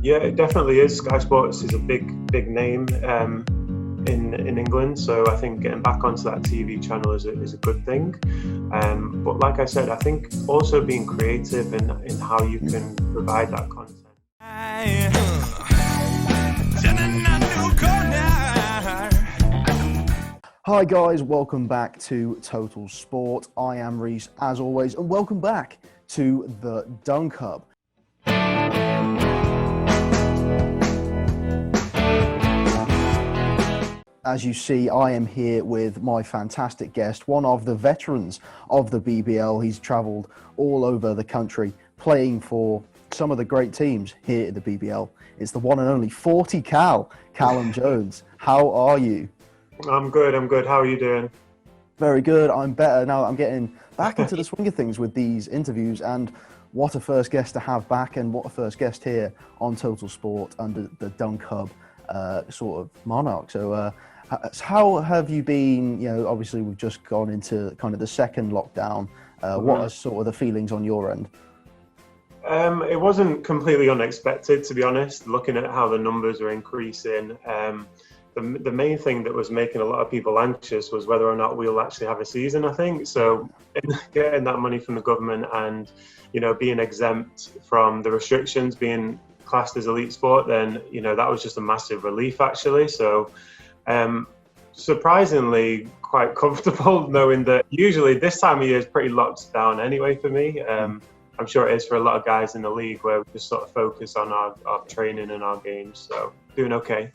Yeah, it definitely is. Sky Sports is a big name in England, so I think getting back onto that TV channel is a good thing. But like I said, I think also being creative in how you can provide that content. Hi guys, welcome back to Total Sport. I am Reece as always, and welcome back to the Dunk Hub. As you see, I am here with my fantastic guest, one of the veterans of the BBL. He's travelled all over the country playing for some of the great teams here at the BBL. It's the one and only 40 Callum Jones. How are you? I'm good. How are you doing? Very good. I'm better now. I'm getting back into the swing of things with these interviews, and what a first guest to have back, and what a first guest here on Total Sport under the Dunk Hub sort of monarch. So how have you been? You know, obviously we've just gone into kind of the second lockdown. What are sort of the feelings on your end? It wasn't completely unexpected, to be honest, looking at how the numbers are increasing. The main thing that was making a lot of people anxious was whether or not we'll actually have a season, I think. So getting that money from the government and, you know, being exempt from the restrictions, being classed as elite sport, then, you know, that was just a massive relief, actually. So surprisingly quite comfortable knowing that usually this time of year is pretty locked down anyway for me. I'm sure it is for a lot of guys in the league, where we just sort of focus on our training and our games. So doing okay.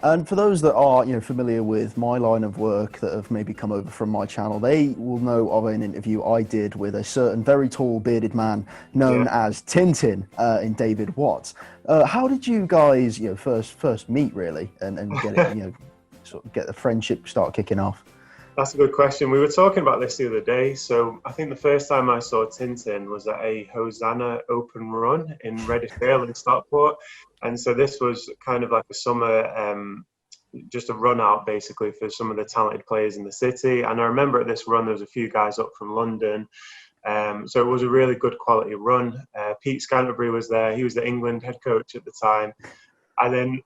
And for those that are, you know, familiar with my line of work, that have maybe come over from my channel, they will know of an interview I did with a certain very tall bearded man known as Tinten in David Watts. How did you guys, you know, first meet really, and get it, you know, sort of get the friendship start kicking off? That's a good question. We were talking about this the other day. So I think the first time I saw Tinten was at a Hosanna Open Run in Reddish Vale in Stockport. And so this was kind of like a summer, just a run out basically for some of the talented players in the city. And I remember at this run, there was a few guys up from London. So it was a really good quality run. Pete Scanterbury was there. He was the England head coach at the time. And then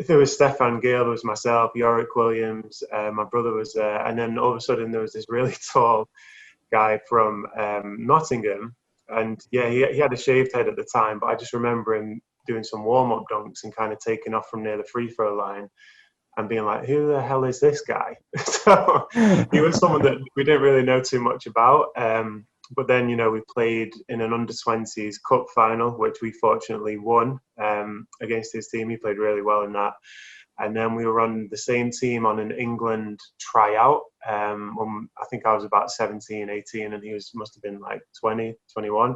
there was Stefan Gale, there was myself, Reece Williams, my brother was there. And then all of a sudden there was this really tall guy from Nottingham. And yeah, he had a shaved head at the time, but I just remember him doing some warm-up dunks and kind of taking off from near the free throw line and being like, who the hell is this guy? So he was someone that we didn't really know too much about. But then, you know, we played in an under-20s cup final, which we fortunately won against his team. He played really well in that. And then we were on the same team on an England tryout. When I think I was about 17, 18, and he must have been like 20, 21.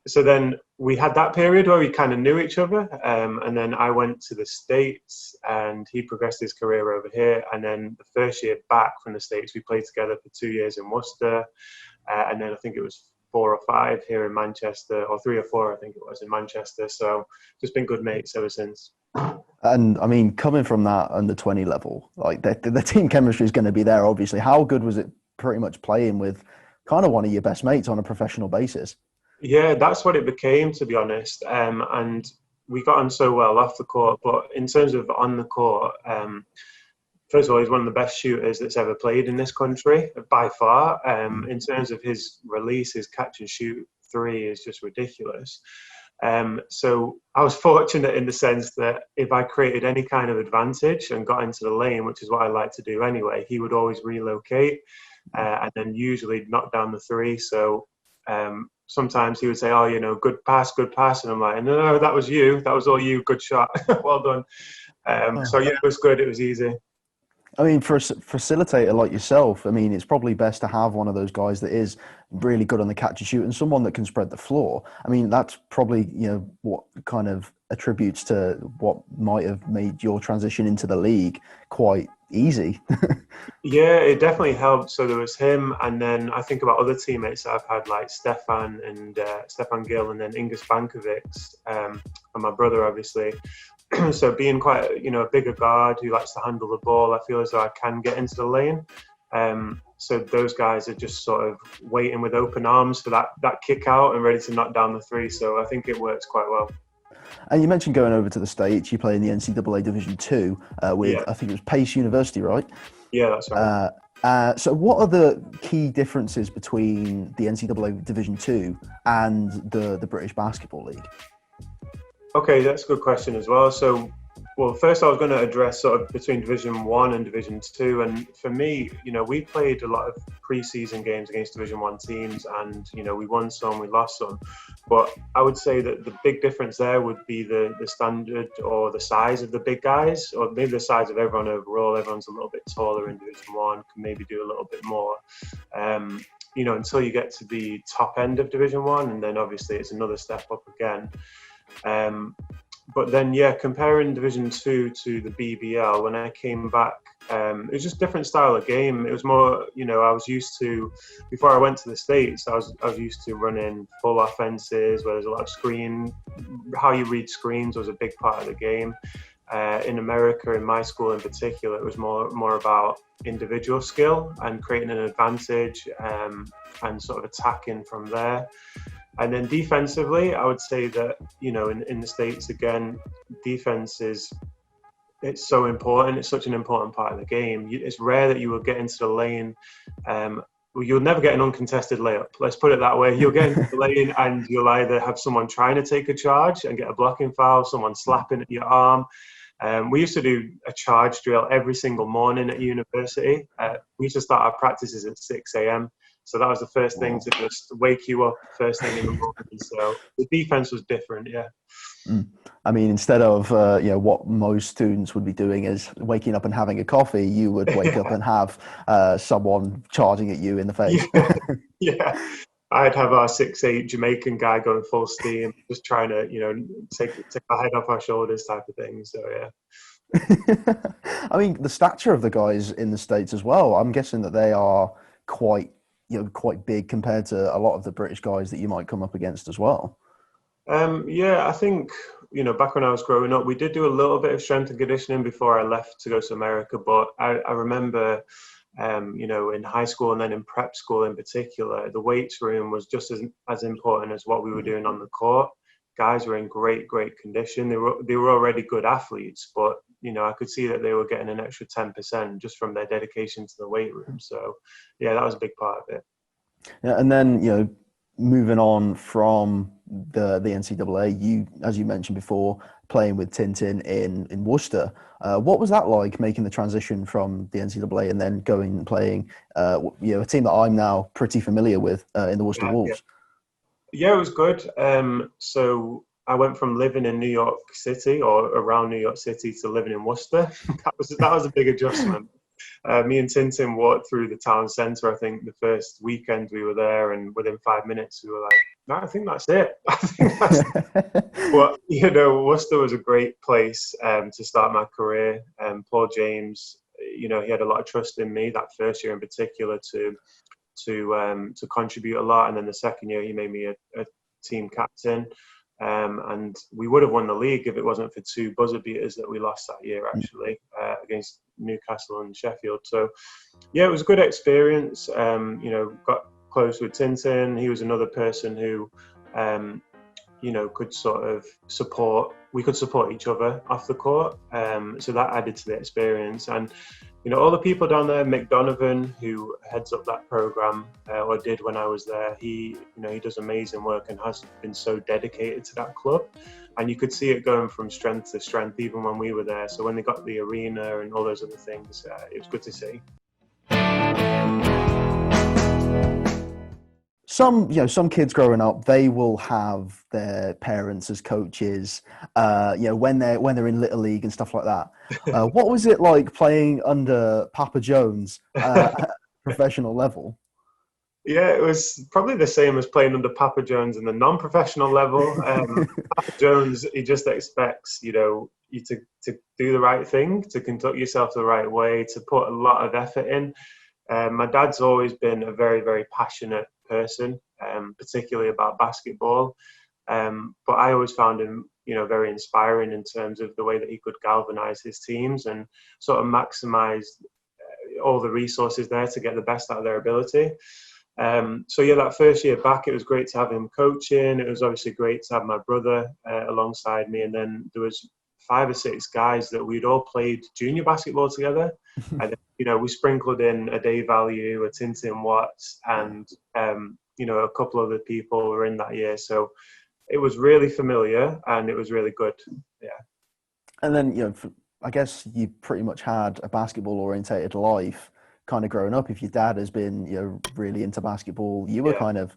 So then we had that period where we kind of knew each other. And then I went to the States and he progressed his career over here. And then the first year back from the States, we played together for 2 years in Worcester. And then I think it was 4 or 5 here in Manchester, or 3 or 4, I think it was, in Manchester. So just been good mates ever since. And I mean, coming from that under 20 level, like the team chemistry is going to be there, obviously. How good was it pretty much playing with kind of one of your best mates on a professional basis? Yeah, that's what it became, to be honest. And we got on so well off the court. But in terms of on the court, first of all, he's one of the best shooters that's ever played in this country, by far. In terms of his release, his catch and shoot three is just ridiculous. So I was fortunate in the sense that if I created any kind of advantage and got into the lane, which is what I like to do anyway, he would always relocate and then usually knock down the three. So sometimes he would say, oh, you know, good pass. And I'm like, no, that was you. That was all you. Good shot. Well done. So yeah, it was good. It was easy. I mean, for a facilitator like yourself, I mean, it's probably best to have one of those guys that is really good on the catch and shoot and someone that can spread the floor. I mean, that's probably, you know, what kind of attributes to what might have made your transition into the league quite easy. Yeah, it definitely helped. So there was him, and then I think about other teammates that I've had, like Stefan Gill, and then Ingus Bankovic, and my brother, obviously. So being quite, you know, a bigger guard who likes to handle the ball, I feel as though I can get into the lane. so those guys are just sort of waiting with open arms for that kick out and ready to knock down the three. So I think it works quite well. And you mentioned going over to the States. You play in the NCAA Division 2 with, Yeah. I think it was Pace University, right? Yeah, that's right. So what are the key differences between the NCAA Division 2 and the British Basketball League? Okay, that's a good question as well. So, well, first I was going to address sort of between Division 1 and Division 2. And for me, we played a lot of pre-season games against Division 1 teams, and, we won some, we lost some. But I would say that the big difference there would be the standard or the size of the big guys, or maybe the size of everyone overall. Everyone's a little bit taller in Division 1, can maybe do a little bit more. Until you get to the top end of Division 1, and then obviously it's another step up again. But then, comparing Division 2 to the BBL, when I came back, it was just a different style of game. It was more, I was used to, before I went to the States, I was used to running full offenses where there's a lot of screen. How you read screens was a big part of the game. In America, in my school in particular, it was more about individual skill and creating an advantage and sort of attacking from there. And then defensively, I would say that, in the States, again, defense it's so important. It's such an important part of the game. It's rare that you will get into the lane. You'll never get an uncontested layup. Let's put it that way. You'll get into the lane and you'll either have someone trying to take a charge and get a blocking foul, someone slapping at your arm. We used to do a charge drill every single morning at university. We used to start our practices at 6 a.m. So that was the first thing to just wake you up first thing in the morning. So the defense was different, yeah. I mean, instead of what most students would be doing is waking up and having a coffee, you would wake up and have someone charging at you in the face. Yeah. I'd have our 6'8" Jamaican guy going full steam, just trying to, take our head off our shoulders type of thing. So, yeah. I mean, the stature of the guys in the States as well, I'm guessing that they are quite big compared to a lot of the British guys that you might come up against as well. I think, back when I was growing up, we did do a little bit of strength and conditioning before I left to go to America. But I remember, in high school and then in prep school in particular, the weights room was just as important as what we were doing on the court. Guys were in great condition. They were already good athletes, but, I could see that they were getting an extra 10% just from their dedication to the weight room. So, yeah, that was a big part of it. Yeah, and then, moving on from the NCAA, as you mentioned before, playing with Tinten in Worcester. What was that like, making the transition from the NCAA and then going and playing, a team that I'm now pretty familiar with in the Worcester Wolves? Yeah, it was good. So I went from living in New York City or around New York City to living in Worcester. That was a big adjustment. Me and Tinten walked through the town centre, I think, the first weekend we were there, and within 5 minutes we were like, no, I think that's it. But, Worcester was a great place to start my career. Paul James, he had a lot of trust in me that first year in particular to contribute a lot. And then the second year he made me a team captain. And we would have won the league if it wasn't for two buzzer beaters that we lost that year, actually, against Newcastle and Sheffield. So, yeah, it was a good experience. Got close with Tinten. He was another person who, could sort of support. We could support each other off the court. So that added to the experience. And, all the people down there, Mick Donovan, who heads up that program, or did when I was there, he does amazing work and has been so dedicated to that club. And you could see it going from strength to strength, even when we were there. So when they got the arena and all those other things, it was good to see. Some kids growing up, they will have their parents as coaches, when they're in Little League and stuff like that. What was it like playing under Papa Jones at professional level? Yeah, it was probably the same as playing under Papa Jones in the non-professional level. Papa Jones, he just expects, you to do the right thing, to conduct yourself the right way, to put a lot of effort in. My dad's always been a very, very passionate person, particularly about basketball. But I always found him, very inspiring in terms of the way that he could galvanize his teams and sort of maximize all the resources there to get the best out of their ability. So yeah, that first year back, it was great to have him coaching. It was obviously great to have my brother alongside me, and then there was 5 or 6 guys that we'd all played junior basketball together. And we sprinkled in a Day Value, a Tinten Watts, and a couple other people were in that year. So it was really familiar and it was really good. Yeah. And then I guess you pretty much had a basketball orientated life kind of growing up. If your dad has been really into basketball, you were kind of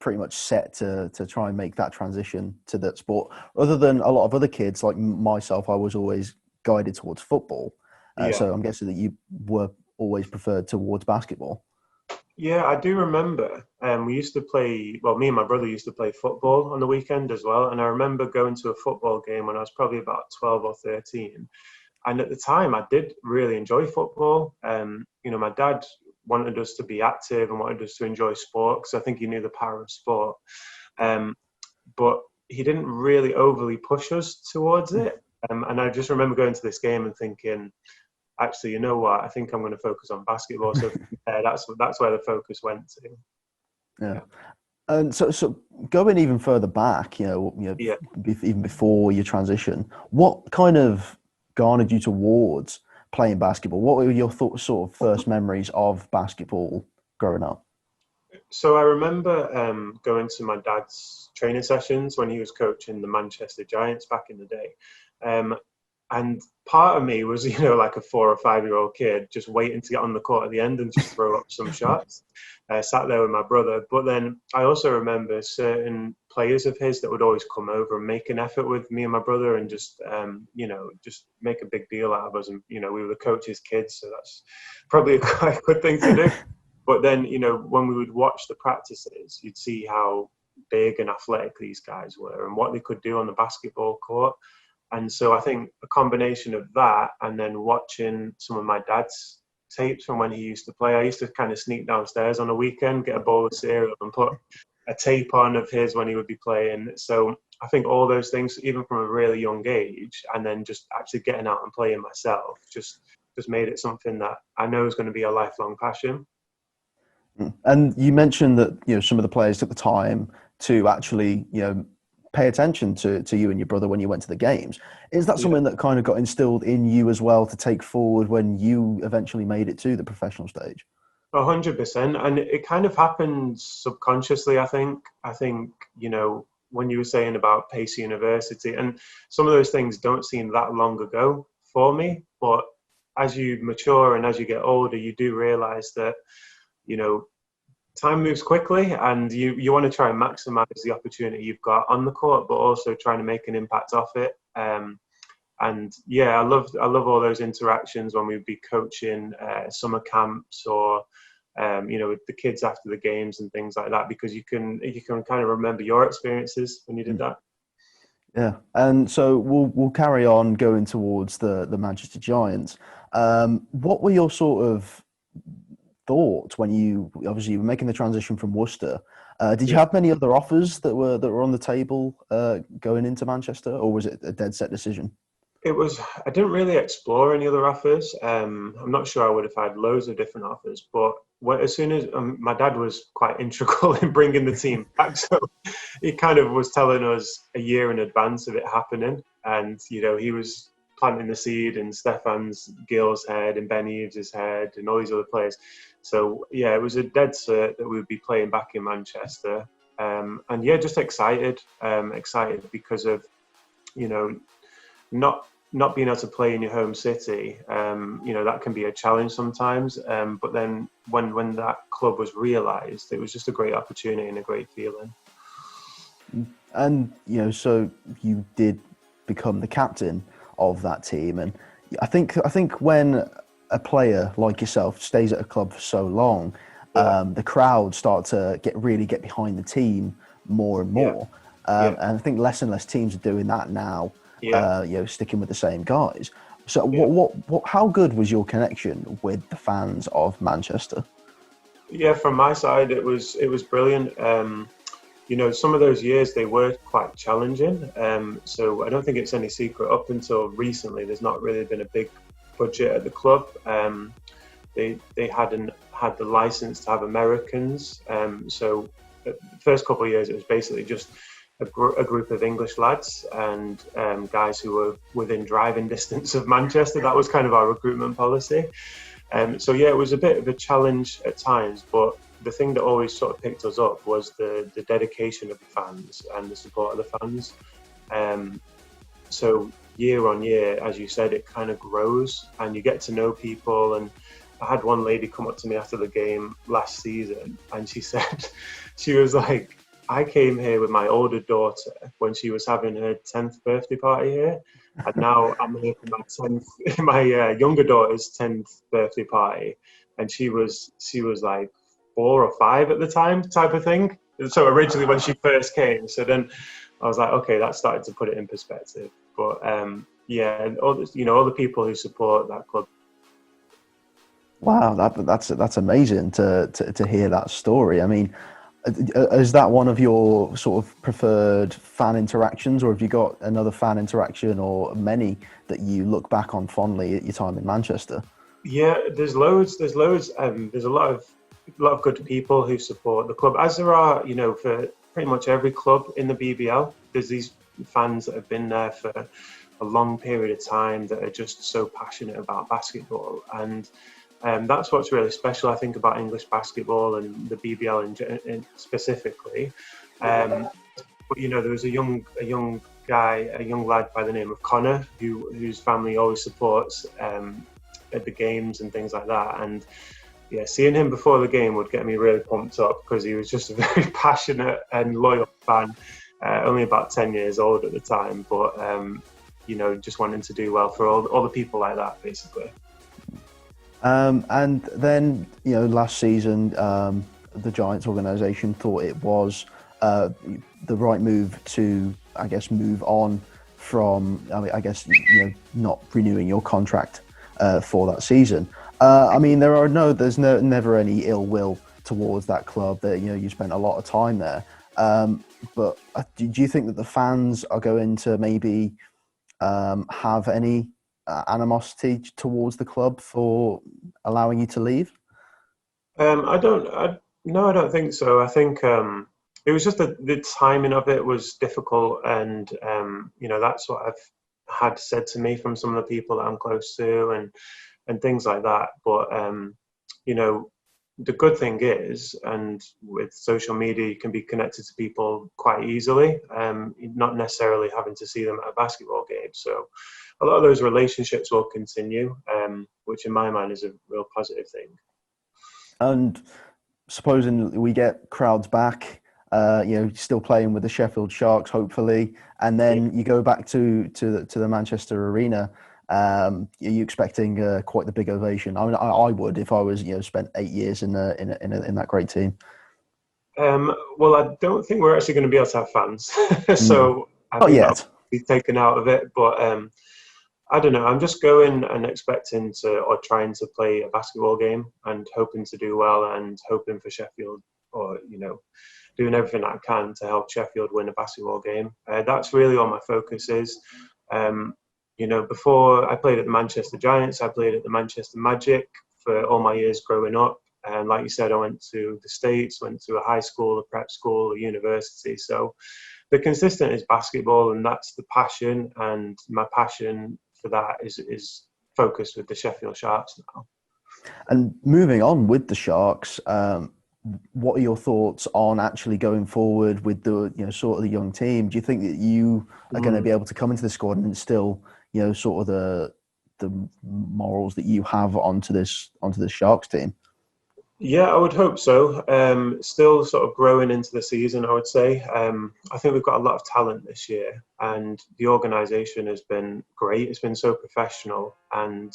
pretty much set to try and make that transition to that sport. Other than a lot of other kids like myself, I was always guided towards football. So I'm guessing that you were always preferred towards basketball. Yeah, I do remember. We used to play. Well, me and my brother used to play football on the weekend as well. And I remember going to a football game when I was probably about 12 or 13. And at the time, I did really enjoy football. My dad wanted us to be active and wanted us to enjoy sport because I think he knew the power of sport. But he didn't really overly push us towards it. And I just remember going to this game and thinking, actually, you know what? I think I'm going to focus on basketball. So that's where the focus went to. Yeah. And so going even further back, even before your transition, what kind of garnered you towards playing basketball? What were your sort of first memories of basketball growing up? So I remember going to my dad's training sessions when he was coaching the Manchester Giants back in the day. And part of me was, like a 4 or 5-year-old kid just waiting to get on the court at the end and just throw up some shots. Sat there with my brother. But then I also remember certain players of his that would always come over and make an effort with me and my brother and just, just make a big deal out of us. And, we were the coach's kids, so that's probably quite a good thing to do. But then, when we would watch the practices, you'd see how big and athletic these guys were and what they could do on the basketball court. And so I think a combination of that and then watching some of my dad's tapes from when he used to play, I used to kind of sneak downstairs on a weekend, get a bowl of cereal and put a tape on of his when he would be playing. So I think all those things, even from a really young age, and then just actually getting out and playing myself, just made it something that I know is going to be a lifelong passion. And you mentioned that, some of the players took the time to actually, pay attention to you and your brother when you went to the games. Is that something that kind of got instilled in you as well to take forward when you eventually made it to the professional stage? 100%. And it kind of happened subconsciously, I think. When you were saying about Pace University, and some of those things don't seem that long ago for me, but as you mature and as you get older, you do realize that, time moves quickly and you want to try and maximize the opportunity you've got on the court, but also trying to make an impact off it. And yeah, I love all those interactions when we'd be coaching summer camps or, with the kids after the games and things like that, because you can kind of remember your experiences when you did that. Yeah. And so we'll carry on going towards the Manchester Giants. What were your sort of thoughts when you obviously were making the transition from Worcester? Did you have many other offers that were on the table going into Manchester, or was it a dead set decision? I didn't really explore any other offers. I'm not sure I would have had loads of different offers, but as soon as my dad was quite integral in bringing the team back, so he kind of was telling us a year in advance of it happening, and he was planting the seed in Stefan's Gill's head and Ben Eves' head and all these other players. So yeah, it was a dead cert that we would be playing back in Manchester. And yeah, just excited because of, not being able to play in your home city. That can be a challenge sometimes. But then when that club was realised, it was just a great opportunity and a great feeling. And, so you did become the captain of that team. And I think when a player like yourself stays at a club for so long, the crowd start to get behind the team more and more. And I think less and less teams are doing that now. Sticking with the same guys. So what how good was your connection with the fans of Manchester? Yeah, from my side, it was brilliant. Some of those years they were quite challenging. So I don't think it's any secret. Up until recently, there's not really been a big budget at the club. they hadn't had the license to have Americans. So the first couple of years, it was basically just a group of English lads and guys who were within driving distance of Manchester. That was kind of our recruitment policy. So yeah, it was a bit of a challenge at times, but the thing that always sort of picked us up was the dedication of the fans and the support of the fans. So year on year, as you said, it kind of grows and you get to know people. And I had one lady come up to me after the game last season and she said, she was like, I came here with my older daughter when she was having her 10th birthday party here. And now I'm here for my younger daughter's 10th birthday party. And she was like 4 or 5 at the time, type of thing. So originally when she first came, so then I was like, okay, that started to put it in perspective. But yeah, all the people who support that club. Wow, that's amazing to hear that story. I mean, is that one of your sort of preferred fan interactions, or have you got another fan interaction or many that you look back on fondly at your time in Manchester? Yeah, there's loads. There's a lot of good people who support the club, as there are, for pretty much every club in the BBL. There's these fans that have been there for a long period of time that are just so passionate about basketball, and that's what's really special, I think, about English basketball and the BBL in specifically. But there was a young lad by the name of Connor, whose family always supports at the games and things like that. And yeah, seeing him before the game would get me really pumped up because he was just a very passionate and loyal fan. Only about 10 years old at the time, but just wanting to do well for all the people like that, basically. And then, last season, the Giants organisation thought it was the right move to, I guess, move on from, not renewing your contract for that season. I mean, there's never any ill will towards that club. That you spent a lot of time there. But do you think that the fans are going to maybe have any animosity towards the club for allowing you to leave? I don't think so. I think it was just the timing of it was difficult, and that's what I've had said to me from some of the people that I'm close to, and things like that. But the good thing is, and with social media, you can be connected to people quite easily, not necessarily having to see them at a basketball game. So a lot of those relationships will continue, which in my mind is a real positive thing. And supposing we get crowds back, still playing with the Sheffield Sharks, hopefully, and then you go back to the Manchester Arena. Are you expecting quite the big ovation? I mean, I would if I was, spent 8 years in that great team. Well, I don't think we're actually going to be able to have fans, so not yet. That'll be taken out of it. But I don't know. I'm just going and expecting or trying to play a basketball game and hoping to do well and hoping for Sheffield, or doing everything I can to help Sheffield win a basketball game. That's really all my focus is. Before I played at the Manchester Giants, I played at the Manchester Magic for all my years growing up. And like you said, I went to the States, went to a high school, a prep school, a university. So the consistent is basketball, and that's the passion. And my passion for that is focused with the Sheffield Sharks now. And moving on with the Sharks, what are your thoughts on actually going forward with the sort of the young team? Do you think that you are going to be able to come into the squad and instill sort of the morals that you have onto this Sharks team? Yeah, I would hope so. Still sort of growing into the season, I would say. I think we've got a lot of talent this year, and the organisation has been great. It's been so professional and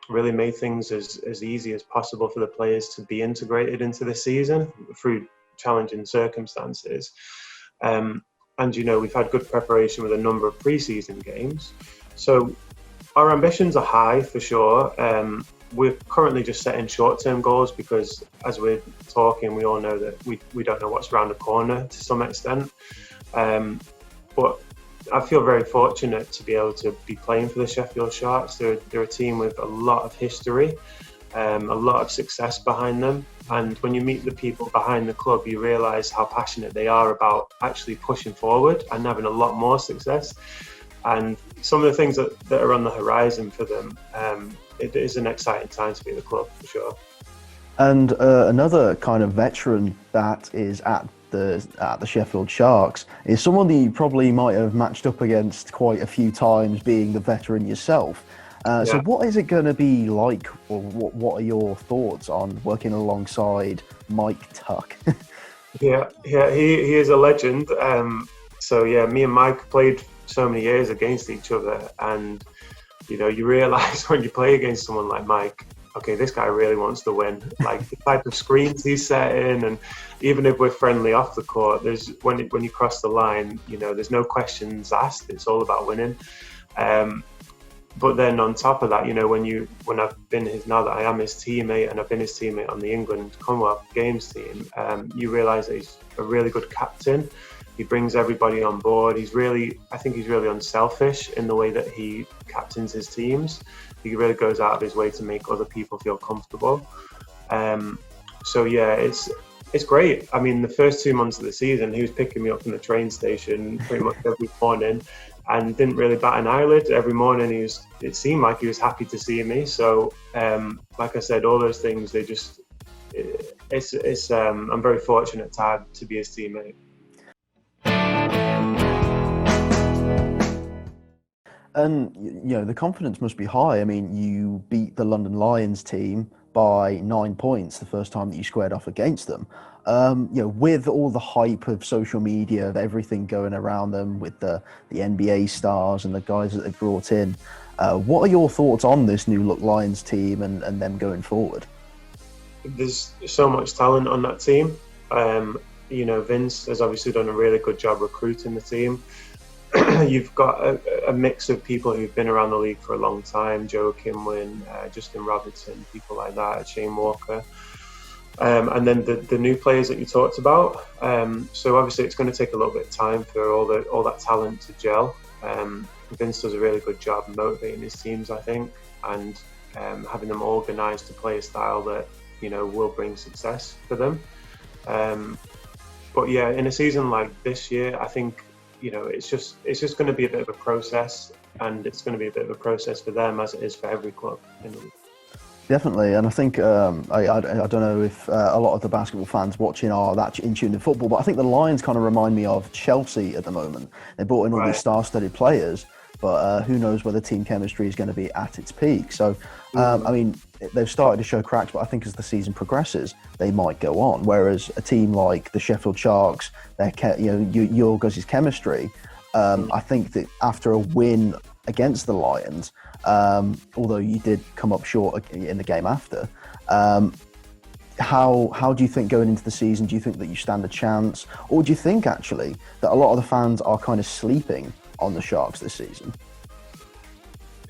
really made things as easy as possible for the players to be integrated into the season through challenging circumstances. And we've had good preparation with a number of pre-season games. So our ambitions are high for sure. We're currently just setting short-term goals because as we're talking, we all know that we don't know what's around the corner to some extent. But I feel very fortunate to be able to be playing for the Sheffield Sharks. They're a team with a lot of history, a lot of success behind them. And when you meet the people behind the club, you realise how passionate they are about actually pushing forward and having a lot more success. And some of the things that are on the horizon for them, it is an exciting time to be at the club, for sure. And another kind of veteran that is at the Sheffield Sharks is someone that you probably might have matched up against quite a few times, being the veteran yourself. So what is it going to be like, or what are your thoughts on working alongside Mike Tuck? He is a legend. So me and Mike played so many years against each other, and you realise when you play against someone like Mike, okay, this guy really wants to win. Like the type of screens he's setting, and even if we're friendly off the court, there's when you cross the line, there's no questions asked. It's all about winning. But then on top of that, when I've been now that I am his teammate, and I've been his teammate on the England Commonwealth Games team, you realise that he's a really good captain. He brings everybody on board. I think he's really unselfish in the way that he captains his teams. He really goes out of his way to make other people feel comfortable. It's great. I mean, the first 2 months of the season, he was picking me up from the train station pretty much every morning, and didn't really bat an eyelid. Every morning it seemed like he was happy to see me. So, like I said, all those things, I'm very fortunate to be his teammate. And the confidence must be high. I mean, you beat the London Lions team by 9 points the first time that you squared off against them. With all the hype of social media, of everything going around them, with the NBA stars and the guys that they've brought in, what are your thoughts on this new look Lions team and them going forward? There's so much talent on that team. Vince has obviously done a really good job recruiting the team. You've got a mix of people who've been around the league for a long time: Joe Kimwin, Justin Robinson, people like that, Shane Walker, and then the new players that you talked about. So obviously it's going to take a little bit of time for all that talent to gel. Vince does a really good job motivating his teams, I think, and having them organised to play a style that will bring success for them. But in a season like this year, I think it's just going to be a bit of a process, and it's going to be a bit of a process for them as it is for every club in the league. Definitely, and I think I don't know if a lot of the basketball fans watching are that in tune to football, but I think the Lions kind of remind me of Chelsea at the moment. They brought in all these star-studded players, but who knows whether team chemistry is going to be at its peak. So, I mean, they've started to show cracks, but I think as the season progresses, they might go on. Whereas a team like the Sheffield Sharks, your guys' chemistry, I think that after a win against the Lions, although you did come up short in the game after, how do you think going into the season, do you think that you stand a chance? Or do you think actually that a lot of the fans are kind of sleeping on the Sharks this season?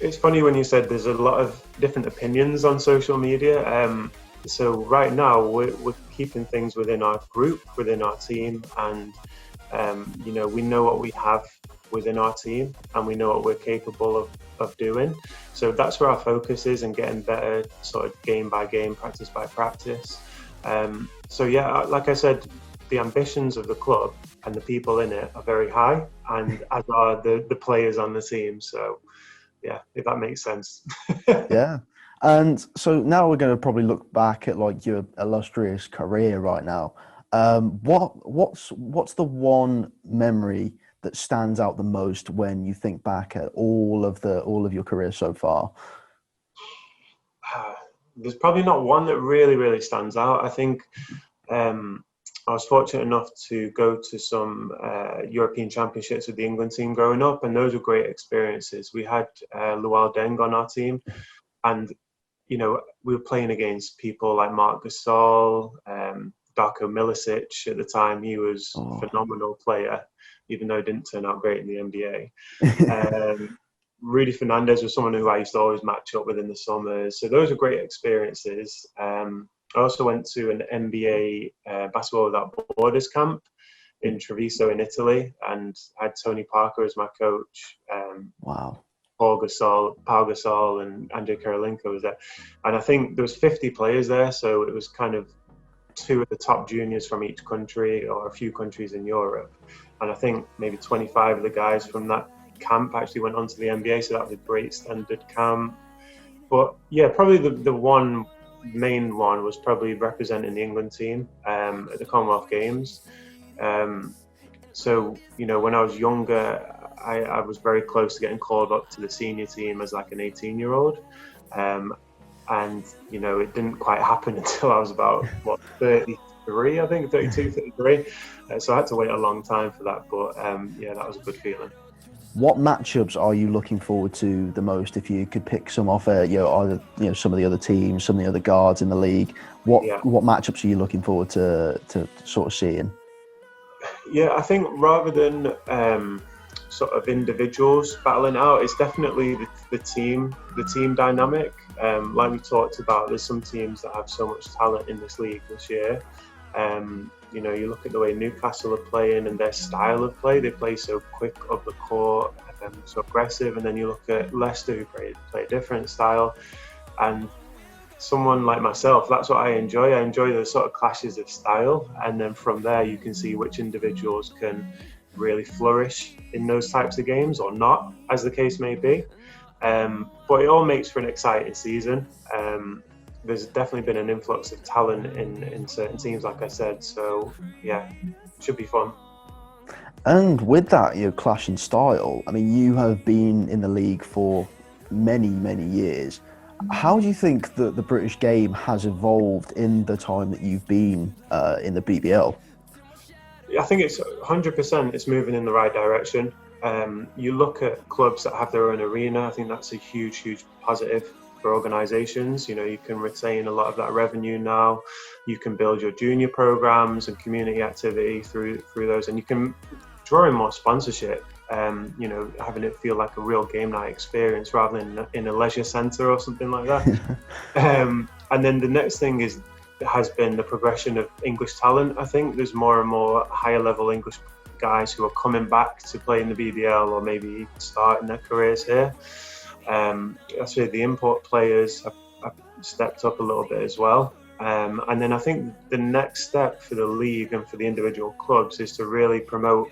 It's funny when you said there's a lot of different opinions on social media. So right now we're keeping things within our group, within our team, and we know what we have within our team, and we know what we're capable of doing. So that's where our focus is, and getting better sort of game by game, practice by practice. Like I said, the ambitions of the club and the people in it are very high, and as are the players on the team. So if that makes sense. Yeah. And so now we're going to probably look back at like your illustrious career right now. What's the one memory that stands out the most when you think back at all of your career so far? There's probably not one that really, really stands out. I think I was fortunate enough to go to some European Championships with the England team growing up, and those were great experiences. We had Luol Deng on our team, and we were playing against people like Marc Gasol, Darko Milicic at the time. He was a phenomenal player, even though he didn't turn out great in the NBA. Rudy Fernandez was someone who I used to always match up with in the summers. So those were great experiences. I also went to an NBA Basketball Without Borders camp in Treviso in Italy, and had Tony Parker as my coach. Wow. Pau Gasol and Andrei Kirilenko was there. And I think there was 50 players there, so it was kind of two of the top juniors from each country or a few countries in Europe. And I think maybe 25 of the guys from that camp actually went on to the NBA, so that was a great standard camp. But yeah, probably the one main one was probably representing the England team at the Commonwealth Games. So, when I was younger, I was very close to getting called up to the senior team as like an 18-year-old. And, it didn't quite happen until I was about, 33, I think, 32, 33. So I had to wait a long time for that. But yeah, that was a good feeling. What matchups are you looking forward to the most? If you could pick some off, either some of the other teams, some of the other guards in the league. What matchups are you looking forward to sort of seeing? Yeah, I think rather than sort of individuals battling out, it's definitely the team dynamic. Like we talked about, there's some teams that have so much talent in this league this year. You look at the way Newcastle are playing and their style of play. They play so quick up the court, so aggressive. And then you look at Leicester, who play a different style. And someone like myself, that's what I enjoy. I enjoy the sort of clashes of style. And then from there, you can see which individuals can really flourish in those types of games or not, as the case may be. But it all makes for an exciting season. There's definitely been an influx of talent in certain teams, like I said. So, yeah, it should be fun. And with that, clash in style, I mean, you have been in the league for many, many years. How do you think that the British game has evolved in the time that you've been in the BBL? I think it's 100%. It's moving in the right direction. You look at clubs that have their own arena. I think that's a huge, huge positive for organisations. You can retain a lot of that revenue now. You can build your junior programs and community activity through those, and you can draw in more sponsorship. Having it feel like a real game night experience rather than in a leisure centre or something like that. And then the next thing has been the progression of English talent. I think there's more and more higher level English guys who are coming back to play in the BBL or maybe starting their careers here. Actually, the import players have stepped up a little bit as well. And then I think the next step for the league and for the individual clubs is to really promote,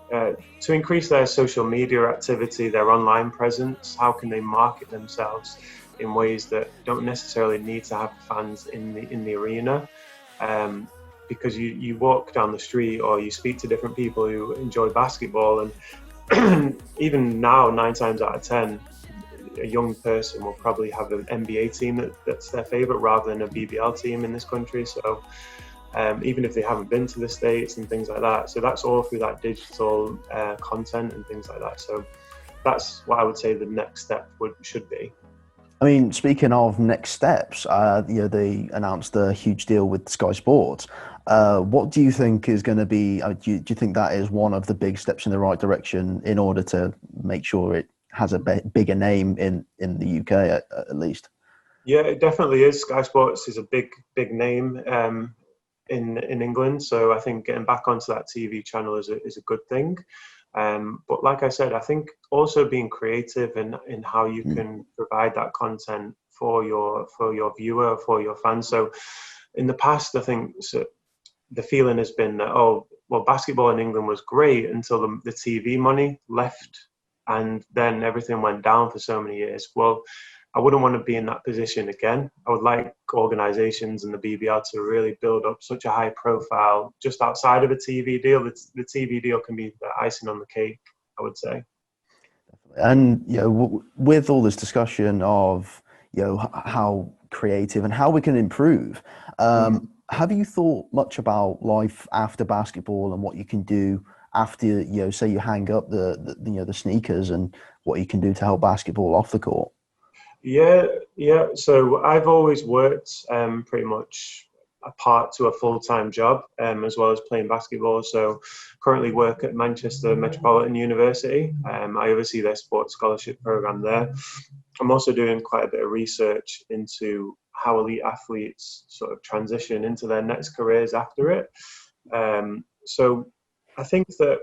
to increase their social media activity, their online presence. How can they market themselves in ways that don't necessarily need to have fans in the arena? Because you walk down the street or you speak to different people who enjoy basketball, and even now, 9 times out of 10, a young person will probably have an NBA team that's their favorite rather than a BBL team in this country. So even if they haven't been to the States and things like that. So that's all through that digital content and things like that. So that's what I would say the next step should be. I mean, speaking of next steps, they announced a huge deal with Sky Sports. What do you think is going to be? Do you think that is one of the big steps in the right direction in order to make sure it has a bigger name in the UK at least? Yeah, it definitely is. Sky Sports is a big name in England, so I think getting back onto that TV channel is a good thing. But like I said, I think also being creative in how you can provide that content for your viewer, for your fans. So in the past, I think the feeling has been that, basketball in England was great until the TV money left, and then everything went down for so many years. Well, I wouldn't want to be in that position again. I would like organisations and the BBL to really build up such a high profile just outside of a TV deal. The TV deal can be the icing on the cake, I would say. And with all this discussion of how creative and how we can improve, have you thought much about life after basketball and what you can do after say you hang up the sneakers, and what you can do to help basketball off the court? Yeah. So I've always worked pretty much apart to a full-time job, as well as playing basketball. So currently work at Manchester Metropolitan University. I oversee their sports scholarship program there. I'm also doing quite a bit of research into how elite athletes sort of transition into their next careers after it. So I think that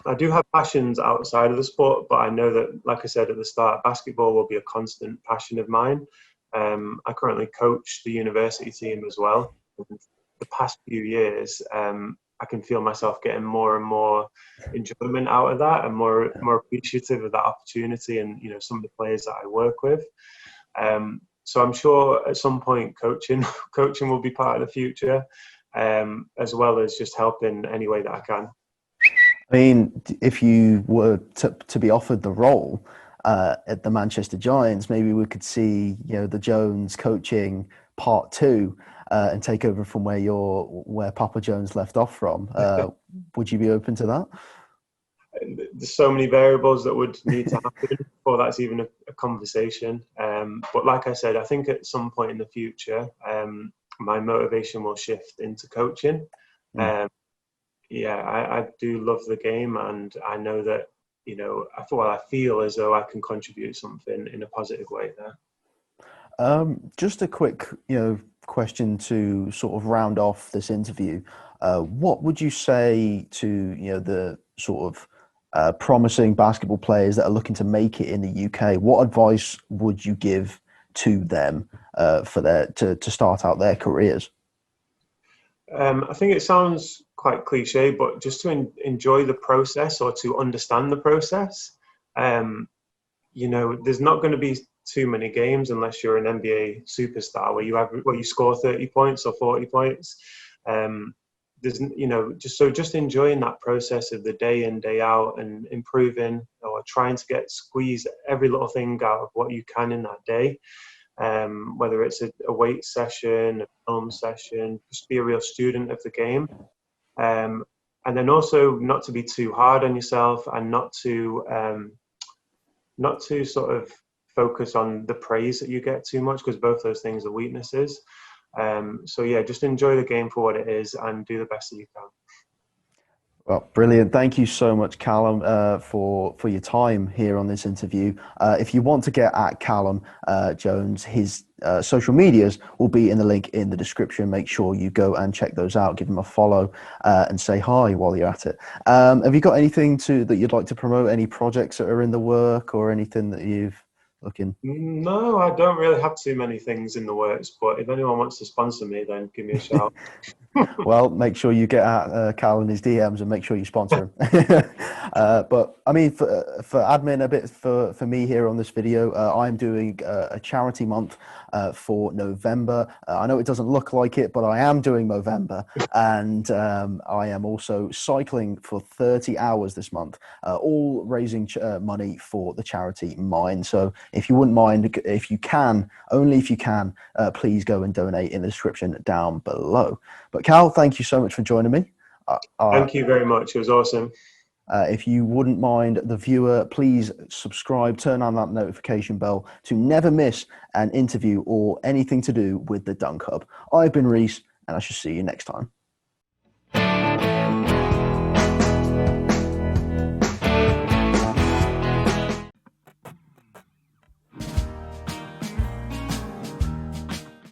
I do have passions outside of the sport, but I know that, like I said at the start, basketball will be a constant passion of mine. I currently coach the university team as well. The past few years, I can feel myself getting more and more enjoyment out of that, and more appreciative of that opportunity, and some of the players that I work with. So I'm sure at some point coaching will be part of the future, as well as just helping any way that I can. I mean, if you were to be offered the role at the Manchester Giants, maybe we could see the Jones coaching part 2 and take over from where Papa Jones left off from. Would you be open to that? There's so many variables that would need to happen before that's even a conversation. But like I said, I think at some point in the future, my motivation will shift into coaching. I do love the game, and I know that I feel as though I can contribute something in a positive way there. Just a quick question to sort of round off this interview. What would you say to the sort of promising basketball players that are looking to make it in the UK? What advice would you give to them to start out their careers? I think it sounds quite cliche, but just to enjoy the process, or to understand the process. There's not going to be too many games unless you're an NBA superstar where you score 30 points or 40 points. Just enjoying that process of the day in, day out, and improving, or trying to squeeze every little thing out of what you can in that day. Whether it's a weight session, a film session, just be a real student of the game. And then also not to be too hard on yourself, and not to sort of focus on the praise that you get too much, because both those things are weaknesses. Just enjoy the game for what it is, and do the best that you can. Well, brilliant. Thank you so much, Callum, for your time here on this interview. If you want to get at Callum Jones, his social medias will be in the link in the description. Make sure you go and check those out. Give him a follow and say hi while you're at it. Have you got anything that you'd like to promote? Any projects that are in the work, or anything that you've looking? No, I don't really have too many things in the works, but if anyone wants to sponsor me, then give me a shout. Well, make sure you get at Cal in his DMs and make sure you sponsor him. But I mean, for admin, a bit for me here on this video, I'm doing a charity month for November. I know it doesn't look like it, but I am doing Movember, and I am also cycling for 30 hours this month, all raising money for the charity Mine. So if you wouldn't mind, if you can, only if you can, please go and donate in the description down below. But Cal, thank you so much for joining me. Thank you very much. It was awesome. If you wouldn't mind, the viewer, please subscribe, turn on that notification bell to never miss an interview or anything to do with the Dunk Hub. I've been Reece, and I shall see you next time.